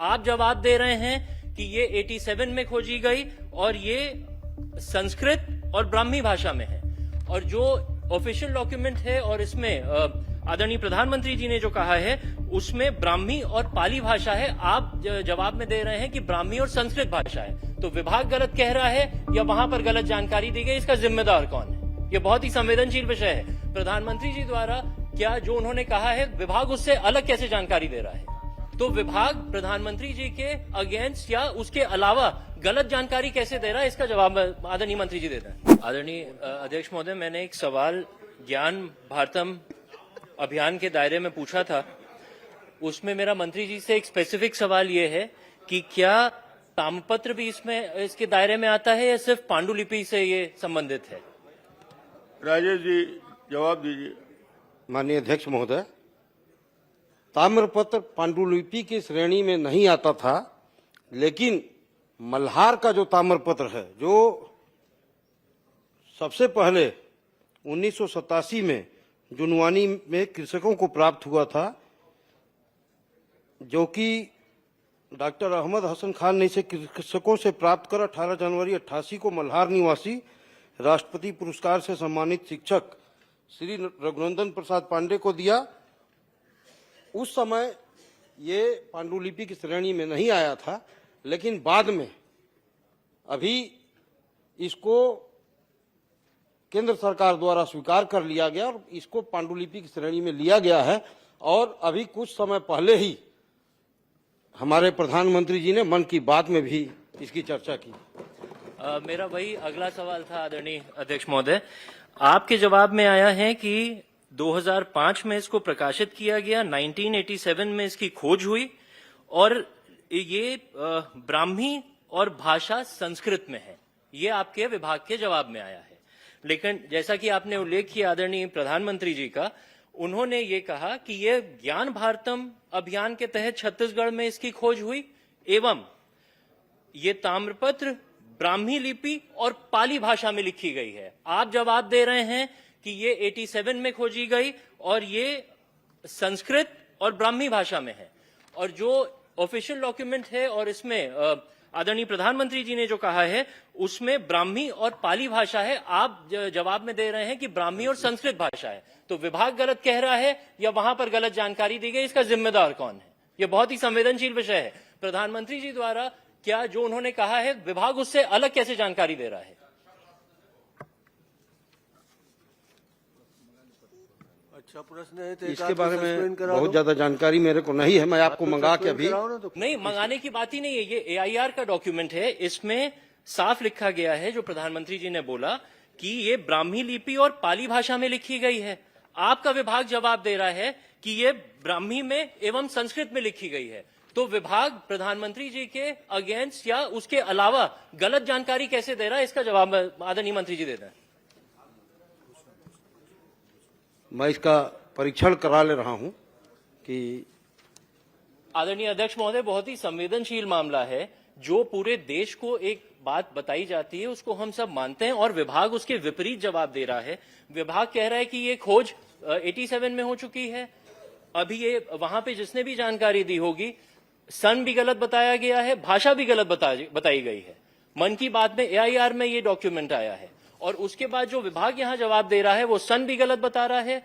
आप जवाब दे रहे हैं कि ये 87 में खोजी गई और ये संस्कृत और ब्राह्मी भाषा में है, और जो ऑफिशियल डॉक्यूमेंट है और इसमें आदरणीय प्रधानमंत्री जी ने जो कहा है उसमें ब्राह्मी और पाली भाषा है। आप जवाब में दे रहे हैं कि ब्राह्मी और संस्कृत भाषा है। तो विभाग गलत कह रहा है या वहां पर गलत जानकारी दी गई, इसका जिम्मेदार कौन है? ये बहुत ही संवेदनशील विषय है। प्रधानमंत्री जी द्वारा क्या जो उन्होंने कहा है विभाग उससे अलग कैसे जानकारी दे रहा है? तो विभाग प्रधानमंत्री जी के अगेंस्ट या उसके अलावा गलत जानकारी कैसे दे रहा है, इसका जवाब आदरणीय मंत्री जी देते हैं। आदरणीय अध्यक्ष महोदय, मैंने एक सवाल ज्ञान भारतम अभियान के दायरे में पूछा था। उसमें मेरा मंत्री जी से एक स्पेसिफिक सवाल ये है कि क्या ताम्रपत्र भी इसमें इसके दायरे में आता है या सिर्फ पांडुलिपि से ये संबंधित है? राजेश जी जवाब दीजिए। माननीय अध्यक्ष महोदय, ताम्रपत्र पांडुलिपि की श्रेणी में नहीं आता था, लेकिन मल्हार का जो ताम्रपत्र है, जो सबसे पहले 1987 में जुनवानी में कृषकों को प्राप्त हुआ था, जो कि डॉक्टर अहमद हसन खान ने इसे कृषकों से प्राप्त कर 18 जनवरी 88 को मल्हार निवासी राष्ट्रपति पुरस्कार से सम्मानित शिक्षक श्री रघुनंदन प्रसाद पांडे को दिया। उस समय ये पांडुलिपि की श्रेणी में नहीं आया था, लेकिन बाद में अभी इसको केंद्र सरकार द्वारा स्वीकार कर लिया गया और इसको पांडुलिपि की श्रेणी में लिया गया है। और अभी कुछ समय पहले ही हमारे प्रधानमंत्री जी ने मन की बात में भी इसकी चर्चा की। मेरा वही अगला सवाल था आदरणीय अध्यक्ष महोदय। आपके जवाब में आया है कि 2005 में इसको प्रकाशित किया गया, 1987 में इसकी खोज हुई और ये ब्राह्मी और भाषा संस्कृत में है। ये आपके विभाग के जवाब में आया है। लेकिन जैसा कि आपने उल्लेख किया आदरणीय प्रधानमंत्री जी का, उन्होंने ये कहा कि ये ज्ञान भारतम अभियान के तहत छत्तीसगढ़ में इसकी खोज हुई एवं ये ताम्रपत्र ब्राह्मी लिपि और पाली भाषा में लिखी गई है। आप जवाब दे रहे हैं कि ये 87 में खोजी गई और ये संस्कृत और ब्राह्मी भाषा में है, और जो ऑफिशियल डॉक्यूमेंट है और इसमें आदरणीय प्रधानमंत्री जी ने जो कहा है उसमें ब्राह्मी और पाली भाषा है। आप जवाब में दे रहे हैं कि ब्राह्मी और संस्कृत भाषा है। तो विभाग गलत कह रहा है या वहां पर गलत जानकारी दी गई, इसका जिम्मेदार कौन है? यह बहुत ही संवेदनशील विषय है। प्रधानमंत्री जी द्वारा क्या जो उन्होंने कहा है विभाग उससे अलग कैसे जानकारी दे रहा है? अच्छा प्रश्न है तो इसके बारे में बहुत ज्यादा जानकारी मेरे को नहीं है। मैं आपको मंगा के अभी नहीं, मंगाने की बात ही नहीं है। ये AIR का डॉक्यूमेंट है, इसमें साफ लिखा गया है जो प्रधानमंत्री जी ने बोला कि ये ब्राह्मी लिपि और पाली भाषा में लिखी गई है। आपका विभाग जवाब दे रहा है कि ये ब्राह्मी में एवं संस्कृत में लिखी गई है। तो विभाग प्रधानमंत्री जी के अगेंस्ट या उसके अलावा गलत जानकारी कैसे दे रहा है, इसका जवाब आदरणीय मंत्री जी देते हैं। मैं इसका परीक्षण करा ले रहा हूं कि आदरणीय अध्यक्ष महोदय, बहुत ही संवेदनशील मामला है। जो पूरे देश को एक बात बताई जाती है उसको हम सब मानते हैं और विभाग उसके विपरीत जवाब दे रहा है। विभाग कह रहा है कि ये खोज 87 में हो चुकी है। अभी ये वहां पे जिसने भी जानकारी दी होगी, सन भी गलत बताया गया है, भाषा भी गलत बताई गई है। मन की बात में AIR में ये डॉक्यूमेंट आया है और उसके बाद जो विभाग यहां जवाब दे रहा है वो सन भी गलत बता रहा है,